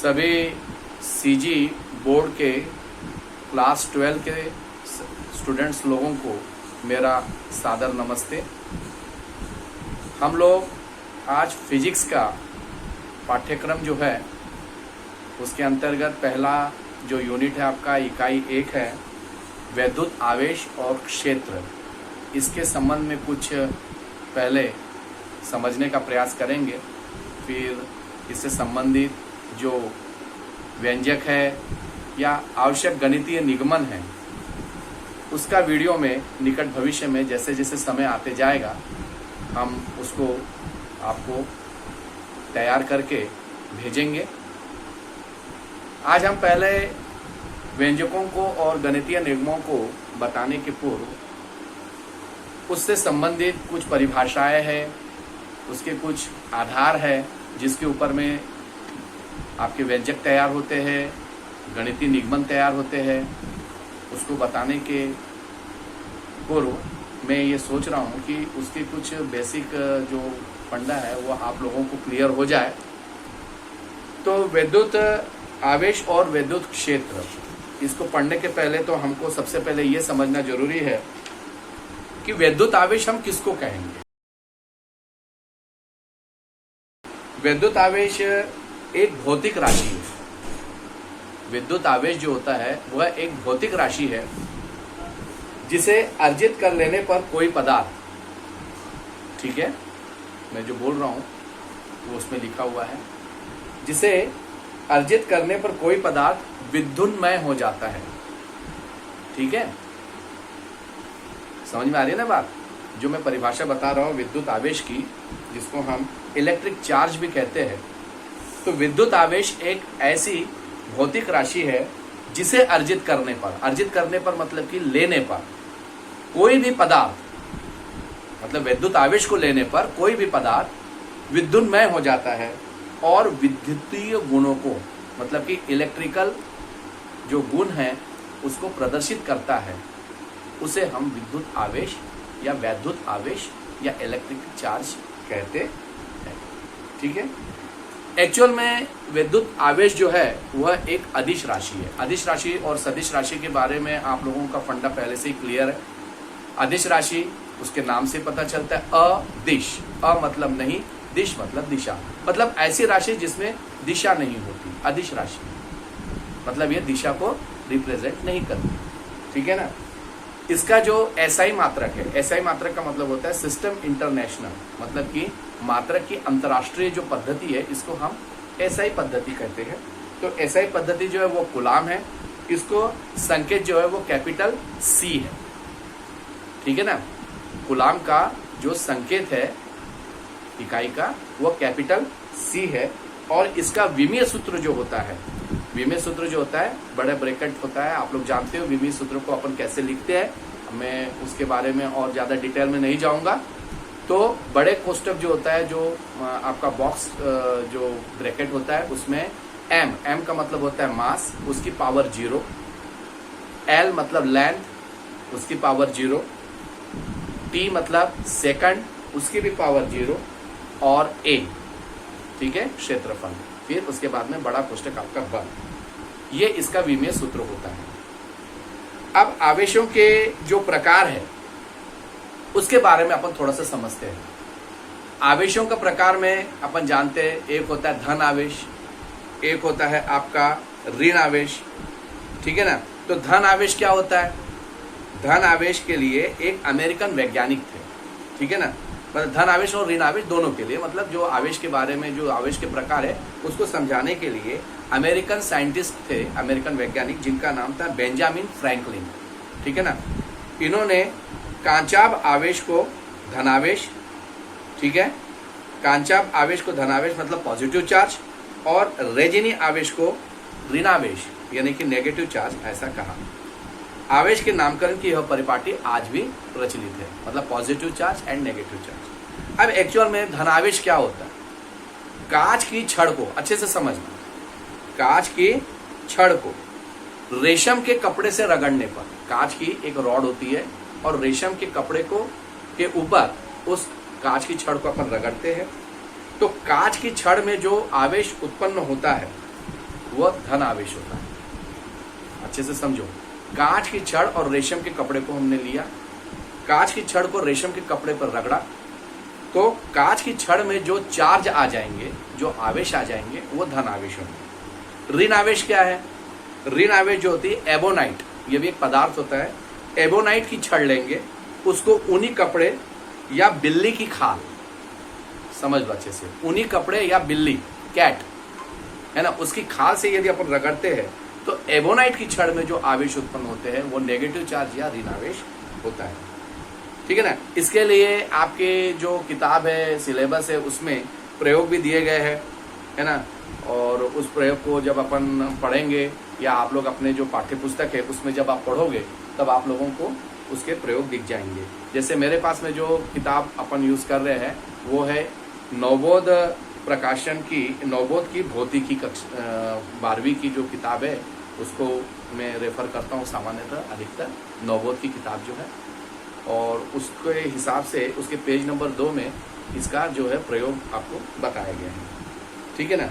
सभी CG board के class 12 के स्टूडेंट्स लोगों को मेरा सादर नमस्ते। हम लोग आज फिजिक्स का पाठ्यक्रम जो है उसके अंतर्गत पहला जो यूनिट है आपका इकाई 1 है वैद्युत आवेश और क्षेत्र। इसके संबंध में कुछ पहले समझने का प्रयास करेंगे, फिर इससे संबंधित जो व्यंजक है या आवश्यक गणितीय निगमन है उसका वीडियो में निकट भविष्य में जैसे जैसे समय आते जाएगा हम उसको आपको तैयार करके भेजेंगे। आज हम पहले व्यंजकों को और गणितीय निगमों को बताने के पूर्व उससे संबंधित कुछ परिभाषाएं हैं, उसके कुछ आधार है जिसके ऊपर में आपके व्यंजक तैयार होते हैं, गणितीय निगमन तैयार होते हैं। उसको बताने के पूर्व मैं ये सोच रहा हूँ कि उसके कुछ बेसिक जो फंडा है वो आप लोगों को क्लियर हो जाए। तो विद्युत आवेश और विद्युत क्षेत्र, इसको पढ़ने के पहले तो हमको सबसे पहले ये समझना जरूरी है कि विद्युत आवेश हम किसको कहेंगे। विद्युत आवेश एक भौतिक राशि है। विद्युत आवेश जो होता है वह एक भौतिक राशि है जिसे अर्जित कर लेने पर कोई पदार्थ, ठीक है, मैं जो बोल रहा हूं वो उसमें लिखा हुआ है, जिसे अर्जित करने पर कोई पदार्थ विद्युन्मय हो जाता है। ठीक है, समझ में आ रही है ना बात। जो मैं परिभाषा बता रहा हूं विद्युत आवेश की, जिसको हम इलेक्ट्रिक चार्ज भी कहते हैं, तो विद्युत आवेश एक ऐसी भौतिक राशि है जिसे अर्जित करने पर मतलब कि लेने पर कोई भी पदार्थ, मतलब विद्युत आवेश को लेने पर कोई भी पदार्थ विद्युन्मय हो जाता है और विद्युतीय गुणों को, मतलब कि इलेक्ट्रिकल जो गुण है उसको प्रदर्शित करता है। उसे हम विद्युत आवेश या वैद्युत आवेश या इलेक्ट्रिक चार्ज कहते हैं। ठीक है, एक्चुअल में विद्युत आवेश जो है वह एक अदिश राशि है। अदिश राशि और सदिश राशि के बारे में आप लोगों का फंडा पहले से ही क्लियर है। अदिश राशि उसके नाम से पता चलता है, अदिश, अ मतलब नहीं, दिश मतलब दिशा, मतलब ऐसी राशि जिसमें दिशा नहीं होती। अदिश राशि मतलब यह दिशा को रिप्रेजेंट नहीं करती। ठीक है ना। इसका जो एसआई मात्रक है, एसआई मात्रक का मतलब होता है सिस्टम इंटरनेशनल, मतलब कि मात्रक की अंतर्राष्ट्रीय जो पद्धति है इसको हम एसआई पद्धति कहते हैं। तो एसआई पद्धति जो है वो कूलाम है, इसको संकेत जो है वो कैपिटल सी है। ठीक है ना, कूलाम का जो संकेत है इकाई का वो कैपिटल सी है। और इसका विमीय सूत्र जो होता है, विमीय सूत्र जो होता है बड़े ब्रैकेट होता है, आप लोग जानते हो विमीय सूत्र को अपन कैसे लिखते हैं, मैं उसके बारे में और ज्यादा डिटेल में नहीं जाऊंगा। तो बड़े कोष्टक जो होता है, जो आपका बॉक्स जो ब्रैकेट होता है उसमें एम का मतलब होता है मास, उसकी पावर 0, एल मतलब लेंथ, उसकी पावर 0, टी मतलब सेकंड, उसकी भी पावर 0, और ए, ठीक है, क्षेत्रफल, फिर उसके बाद में बड़ा कोष्टक आपका बल। ये इसका विमीय सूत्र होता है। अब आवेशों के जो प्रकार है उसके बारे में अपन थोड़ा सा समझते हैं। आवेशों का प्रकार में अपन जानते हैं, एक होता है धन आवेश, एक होता है आपका ऋण आवेश। ठीक है ना। तो धन आवेश क्या होता है? धन आवेश के लिए एक अमेरिकन वैज्ञानिक थे। ठीक है ना, मतलब धन आवेश और ऋण आवेश दोनों के लिए, मतलब जो आवेश के बारे में, जो आवेश के प्रकार है उसको समझाने के लिए अमेरिकन साइंटिस्ट थे, अमेरिकन वैज्ञानिक, जिनका नाम था बेंजामिन फ्रैंकलिन। ठीक है ना। इन्होंने कांचाभ आवेश को धनावेश, ठीक है, कांचाभ आवेश को धनावेश मतलब पॉजिटिव चार्ज, और रेजिनी आवेश को ऋणावेश यानी कि नेगेटिव चार्ज ऐसा कहा। आवेश के नामकरण की यह परिपाटी आज भी प्रचलित है, मतलब positive charge and negative charge. अब एक्चुअल में धनावेश क्या होता है? कांच की छड़ को अच्छे से समझना, कांच की छड़ को रेशम के कपड़े से रगड़ने पर, कांच की एक रॉड होती है और रेशम के कपड़े को के ऊपर उस कांच की छड़ को अपन रगड़ते हैं, तो कांच की छड़ में जो आवेश उत्पन्न होता है वह धन आवेश होता है। अच्छे से समझो, कांच की छड़ और रेशम के कपड़े को हमने लिया, कांच की छड़ को रेशम के कपड़े पर रगड़ा, तो कांच की छड़ में जो चार्ज आ जाएंगे, जो आवेश आ जाएंगे, वो धन आवेश होंगे। ऋण आवेश क्या है? ऋण आवेश जो होती है एबोनाइट, ये भी एक पदार्थ होता है। एबोनाइट की छड़ लेंगे, उसको ऊनी कपड़े या बिल्ली की खाल, समझ लो अच्छे से, ऊनी कपड़े या बिल्ली, कैट है ना, उसकी खाल से यदि अपन रगड़ते हैं तो एबोनाइट की छड़ में जो आवेश उत्पन्न होते हैं वो नेगेटिव चार्ज या ऋण आवेश होता है। ठीक है ना। इसके लिए आपके जो किताब है, सिलेबस है, उसमें प्रयोग भी दिए गए हैं, है ना। और उस प्रयोग को जब अपन पढ़ेंगे या आप लोग अपने जो पाठ्य पुस्तक है उसमें जब आप पढ़ोगे तब आप लोगों को उसके प्रयोग दिख जाएंगे। जैसे मेरे पास में जो किताब अपन यूज कर रहे हैं वो है नवबोध प्रकाशन की, नवबोध की भौतिकी 12वीं की जो किताब है उसको मैं रेफर करता हूँ सामान्यतः अधिकतर, नवबोध की किताब जो है, और उसके हिसाब से उसके पेज नंबर 2 में इसका जो है प्रयोग आपको बताया गया है। ठीक है ना।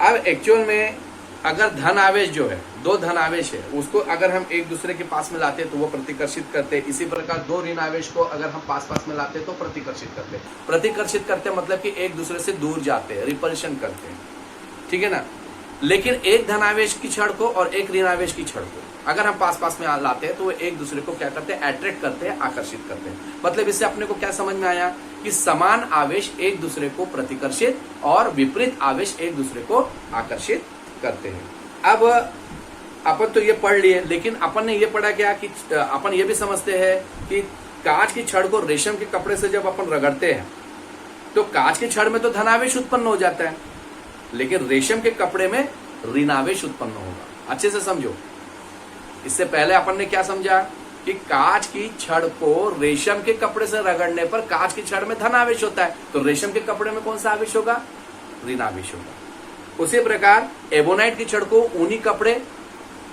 अब एक्चुअल में अगर धन आवेश जो है, दो धन आवेश है, उसको अगर हम एक दूसरे के पास में लाते हैं तो वो प्रतिकर्षित करते हैं। इसी प्रकार दो ऋण आवेश को अगर हम पास पास में लाते हैं तो प्रतिकर्षित करते हैं। प्रतिकर्षित करते हैं मतलब कि एक दूसरे से दूर जाते हैं, रिपल्शन करते हैं। ठीक है ना। लेकिन एक धन आवेश की छड़ को और एक ऋण आवेश की छड़ को अगर हम पास पास में लाते हैं तो वो एक दूसरे को क्या करते हैं? अट्रैक्ट करते हैं, आकर्षित करते हैं। मतलब इससे अपने को क्या समझ में आया कि समान आवेश एक दूसरे को प्रतिकर्षित और विपरीत आवेश एक दूसरे को आकर्षित करते हैं। अब अपन तो ये पढ़ लिए, लेकिन अपन ने ये पढ़ा क्या कि अपन ये भी समझते हैं कि कांच की छड़ को रेशम के कपड़े से जब अपन रगड़ते हैं तो कांच की छड़ में तो धनावेश उत्पन्न हो जाता है, लेकिन रेशम के कपड़े में ऋणावेश उत्पन्न होगा। अच्छे से समझो। इससे पहले अपन ने क्या समझा कि कांच की छड़ को रेशम के कपड़े से रगड़ने पर कांच की छड़ में धनावेश होता है, तो रेशम के कपड़े में कौन सा आवेश होगा? ऋणावेश होगा। उसी प्रकार एबोनाइट की छड़ को ऊनी कपड़े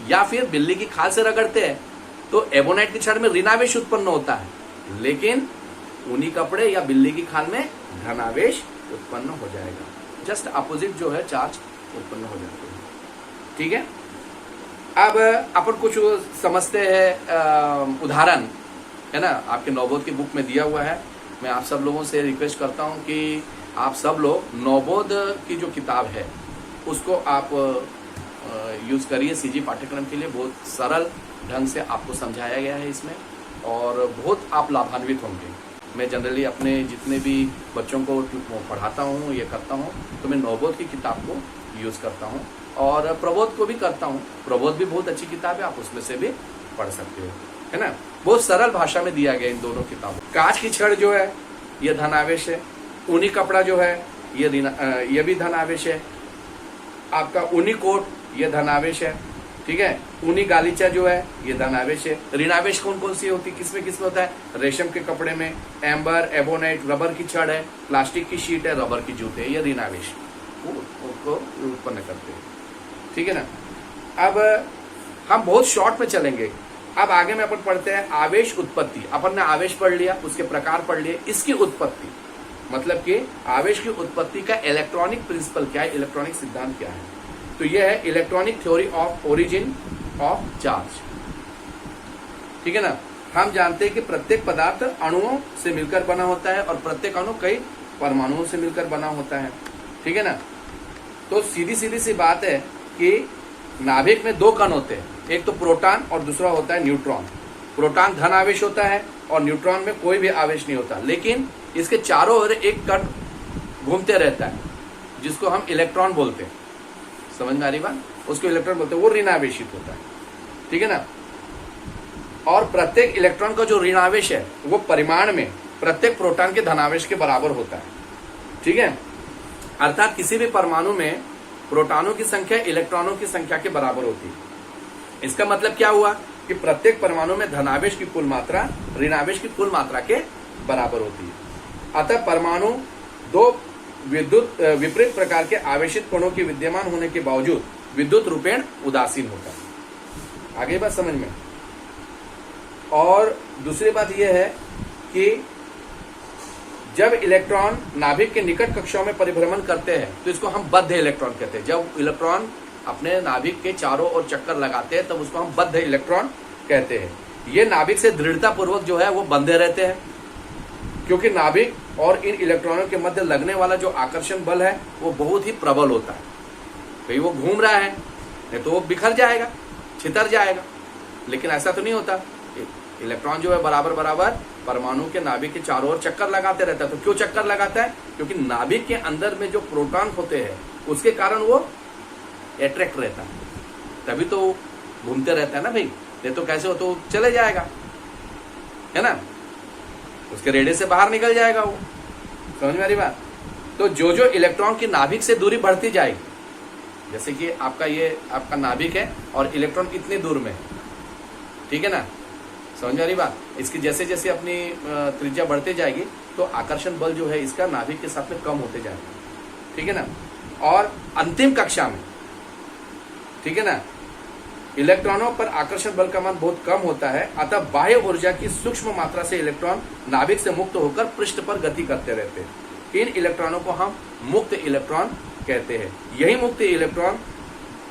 या फिर बिल्ली की खाल से रगड़ते हैं तो एबोनाइट की छड़ में ऋणावेश उत्पन्न होता है, लेकिन ऊनी कपड़े या बिल्ली की खाल में धनावेश उत्पन्न हो जाएगा। जस्ट अपोजिट जो है चार्ज उत्पन्न हो जाते हैं। ठीक है। अब अपन कुछ समझते हैं, उदाहरण है ना, आपके नवबोध की बुक में दिया हुआ है। मैं आप सब लोगों से रिक्वेस्ट करता हूं कि आप सब लोग नवबोध की जो किताब है उसको आप यूज करिए सीजी पाठ्यक्रम के लिए। बहुत सरल ढंग से आपको समझाया गया है इसमें और बहुत आप लाभान्वित होंगे। मैं जनरली अपने जितने भी बच्चों को पढ़ाता हूँ, ये करता हूँ, तो मैं नवबोध की किताब को यूज करता हूँ और प्रबोध को भी करता हूँ। प्रबोध भी बहुत अच्छी किताब है, आप उसमें से भी पढ़ सकते हो, है ना। बहुत सरल भाषा में दिया गया इन दोनों किताबों। कांच की छड़ जो है ये धनावेश है, ऊनी कपड़ा जो है ये भी धनावेश है, आपका ऊनी कोट ये धनावेश है। ठीक है। ऊनी गालीचा जो है ये धनावेश है। ऋणावेश कौन कौन सी होती है, किसमें किसमें होता है? रेशम के कपड़े में एम्बर, एबोनाइट, रबर की छड़ है, प्लास्टिक की शीट है, रबर की जूते है, ये ऋणावेश को उत्पन्न करते हैं। ठीक है ना। अब हम बहुत शॉर्ट में चलेंगे। अब आगे में अपन पढ़ते हैं आवेश उत्पत्ति। अपन ने आवेश पढ़ लिया, उसके प्रकार पढ़ लिए, इसकी उत्पत्ति मतलब कि आवेश की उत्पत्ति का इलेक्ट्रॉनिक प्रिंसिपल क्या है, इलेक्ट्रॉनिक सिद्धांत क्या है। तो यह है electronic theory of origin of charge. ठीक है ना। हम जानते हैं कि प्रत्येक पदार्थ अणुओं से मिलकर बना होता है और प्रत्येक अणु कई परमाणुओं से मिलकर बना होता है। ठीक है ना। तो सीधी सीधी सी बात है कि नाभिक में दो कण होते हैं, एक तो प्रोटॉन और दूसरा होता है न्यूट्रॉन। प्रोटॉन धन आवेश होता है और न्यूट्रॉन में कोई भी आवेश नहीं होता, लेकिन इसके चारों ओर एक कण घूमते रहता है जिसको हम इलेक्ट्रॉन बोलते हैं। समझ में आ रही बात? उसको इलेक्ट्रॉन बोलते हैं, वो ऋणावेशित होता है। ठीक है ना। और प्रत्येक इलेक्ट्रॉन का जो ऋणावेश है वो परिमाण में प्रत्येक प्रोटॉन के धनावेश के बराबर होता है। ठीक है। अर्थात किसी भी परमाणु में प्रोटॉनों की संख्या इलेक्ट्रॉनों की संख्या के बराबर होती है। इसका मतलब क्या हुआ कि प्रत्येक परमाणु में धनावेश की कुल मात्रा ऋणावेश की कुल मात्रा के बराबर होती है। अतः परमाणु दो विपरीत प्रकार के आवेशित कणों के विद्यमान होने के बावजूद विद्युत रूपेण उदासीन होता है। आगे बात समझ में। और दूसरी बात यह है कि जब इलेक्ट्रॉन नाभिक के निकट कक्षाओं में परिभ्रमण करते हैं तो इसको हम बद्ध इलेक्ट्रॉन कहते हैं। जब इलेक्ट्रॉन अपने नाभिक के चारों ओर चक्कर लगाते हैं तब उसको हम बद्ध इलेक्ट्रॉन कहते हैं। ये नाभिक से दृढ़ता पूर्वक जो है वो बंधे रहते हैं, क्योंकि नाभिक और इन इलेक्ट्रॉनों के मध्य लगने वाला जो आकर्षण बल है वो बहुत ही प्रबल होता है। कहीं वो घूम रहा है नहीं तो वो बिखर जाएगा, छितर जाएगा, लेकिन ऐसा तो नहीं होता। इलेक्ट्रॉन जो है बराबर बराबर परमाणु के नाभिक के चारों ओर चक्कर लगाते रहता है। तो क्यों चक्कर लगाता है? क्योंकि नाभिक के अंदर में जो प्रोटॉन होते हैं उसके कारण वो अट्रैक्ट रहता है, तभी तो घूमते रहता है ना भाई, नहीं तो कैसे हो तो चले जाएगा, है ना, उसके रेडियस से बाहर निकल जाएगा वो। समझ में आ रही बात? तो जो जो इलेक्ट्रॉन की नाभिक से दूरी बढ़ती जाएगी, जैसे कि आपका नाभिक है और इलेक्ट्रॉन इतनी दूर में, ठीक है ना, समझ में आ रही बात? इसकी जैसे जैसे अपनी त्रिज्या बढ़ती जाएगी तो आकर्षण बल जो है इसका नाभिक के साथ में कम होते जाएगा, ठीक है ना। और अंतिम कक्षा में, ठीक है ना, इलेक्ट्रॉनों पर आकर्षण बल का मान बहुत कम होता है, अतः बाह्य ऊर्जा की सूक्ष्म मात्रा से इलेक्ट्रॉन नाभिक से मुक्त होकर पृष्ठ पर गति करते रहते हैं। इन इलेक्ट्रॉनों को हम मुक्त इलेक्ट्रॉन कहते हैं। यही मुक्त इलेक्ट्रॉन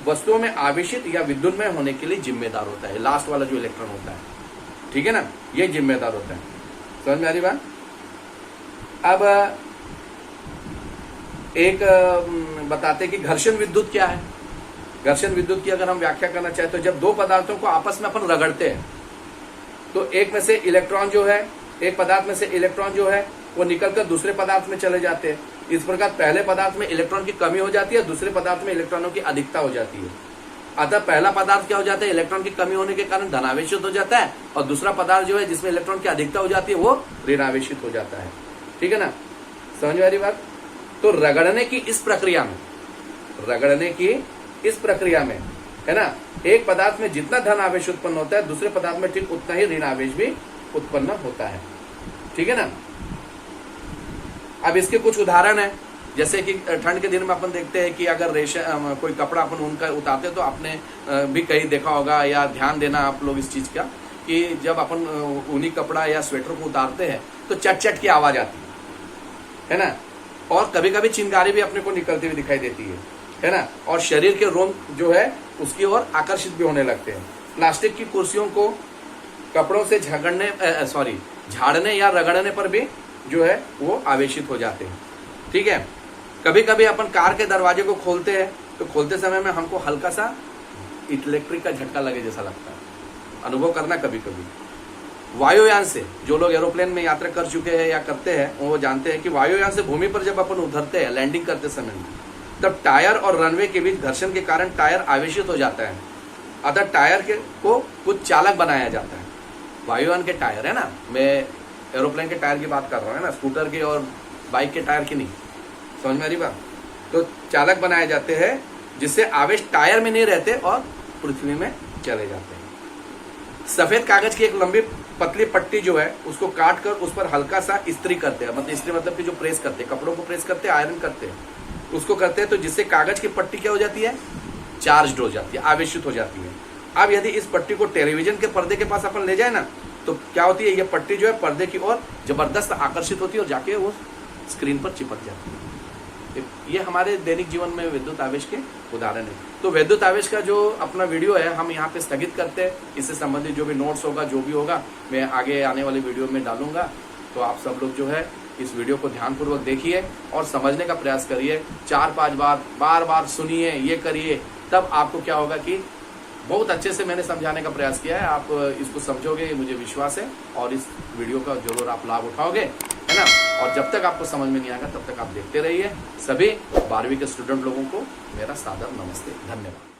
वस्तुओं में आवेशित या विद्युन्मय होने के लिए जिम्मेदार होता है। लास्ट वाला जो इलेक्ट्रॉन होता है, ठीक है ना, ये जिम्मेदार होता है। समझ में आ रही बात? अब एक बताते कि घर्षण विद्युत क्या है। घर्षण विद्युत की अगर हम व्याख्या करना चाहें तो जब दो पदार्थों को आपस में अपन रगड़ते हैं तो एक में से इलेक्ट्रॉन जो है, एक पदार्थ में से इलेक्ट्रॉन जो है वो निकलकर दूसरे पदार्थ में चले जाते हैं। इस प्रकार पहले पदार्थ में इलेक्ट्रॉन की कमी हो जाती है, दूसरे पदार्थ में इलेक्ट्रॉनों की अधिकता हो जाती है। अतः पहला पदार्थ क्या हो जाता है, इलेक्ट्रॉन की कमी होने के कारण धनावेशित हो जाता है, और दूसरा पदार्थ जो है जिसमें इलेक्ट्रॉन की अधिकता हो जाती है वो ऋणावेशित हो जाता है, ठीक है ना। समझ में आ रही बात? तो रगड़ने की इस प्रक्रिया में है ना, एक पदार्थ में जितना धन आवेश उत्पन्न होता है दूसरे पदार्थ में ठीक उतना ही ऋण आवेश भी उत्पन्न होता है, ठीक है ना। अब इसके कुछ उदाहरण है, जैसे कि ठंड के दिन में अपन देखते हैं कि अगर रेशम कोई कपड़ा अपन उनका उतारते तो आपने भी कहीं देखा होगा, या ध्यान देना आप लोग इस चीज का कि जब अपन ऊनी कपड़ा या स्वेटर को उतारते हैं तो चट चट की आवाज आती है ना, और कभी कभी चिंगारी भी अपने को निकलती हुई दिखाई देती है ना, और शरीर के रोम जो है उसकी ओर आकर्षित भी होने लगते हैं। प्लास्टिक की कुर्सियों को कपड़ों से झाड़ने या रगड़ने पर भी जो है वो आवेशित हो जाते हैं, ठीक है। कभी कभी अपन कार के दरवाजे को खोलते हैं तो खोलते समय में हमको हल्का सा इलेक्ट्रिक का झटका लगे जैसा लगता है, अनुभव करना कभी कभी। वायुयान से, जो लोग एरोप्लेन में यात्रा कर चुके हैं या करते हैं वो जानते हैं कि वायुयान से भूमि पर जब अपन उतरते हैं लैंडिंग करते समय तब टायर और रनवे के बीच घर्षण के कारण टायर आवेशित हो जाता है, अतः टायर को कुछ चालक बनाया जाता है। वायुयान के टायर है ना, मैं एरोप्लेन के टायर की बात कर रहा हूँ ना, स्कूटर की और बाइक के टायर की नहीं। समझ में आ रही बात? तो चालक बनाए जाते हैं जिससे आवेश टायर में नहीं रहते और पृथ्वी में चले जाते हैं। सफेद कागज की एक लंबी पतली पट्टी जो है उसको काट कर उस पर हल्का सा इस्त्री करते हैं, मतलब कि जो प्रेस करते हैं, कपड़ों को प्रेस करते हैं, आयरन करते हैं, उसको करते हैं, तो जिससे कागज की पट्टी क्या हो जाती है, चार्ज हो जाती है, आवेशित हो जाती है। अब यदि इस पट्टी को टेलीविजन के पर्दे के पास अपन ले जाए ना तो क्या होती है, ये पट्टी जो है पर्दे की ओर जबरदस्त आकर्षित होती है और जाके वो स्क्रीन पर चिपक जाती है। ये हमारे दैनिक जीवन में विद्युत आवेश के उदाहरण है। तो विद्युत आवेश का जो अपना वीडियो है हम यहाँ पे स्थगित करते हैं। इससे संबंधित जो भी नोट्स होगा, जो भी होगा, मैं आगे आने वाले वीडियो में डालूंगा। तो आप सब लोग जो है इस वीडियो को ध्यानपूर्वक देखिए और समझने का प्रयास करिए। 4-5 बार बार सुनिए, ये करिए, तब आपको क्या होगा कि बहुत अच्छे से मैंने समझाने का प्रयास किया है, आप इसको समझोगे, मुझे विश्वास है, और इस वीडियो का जरूर आप लाभ उठाओगे, है ना। और जब तक आपको समझ में नहीं आएगा तब तक आप देखते रहिए। सभी 12वीं के स्टूडेंट लोगों को मेरा सादर नमस्ते, धन्यवाद।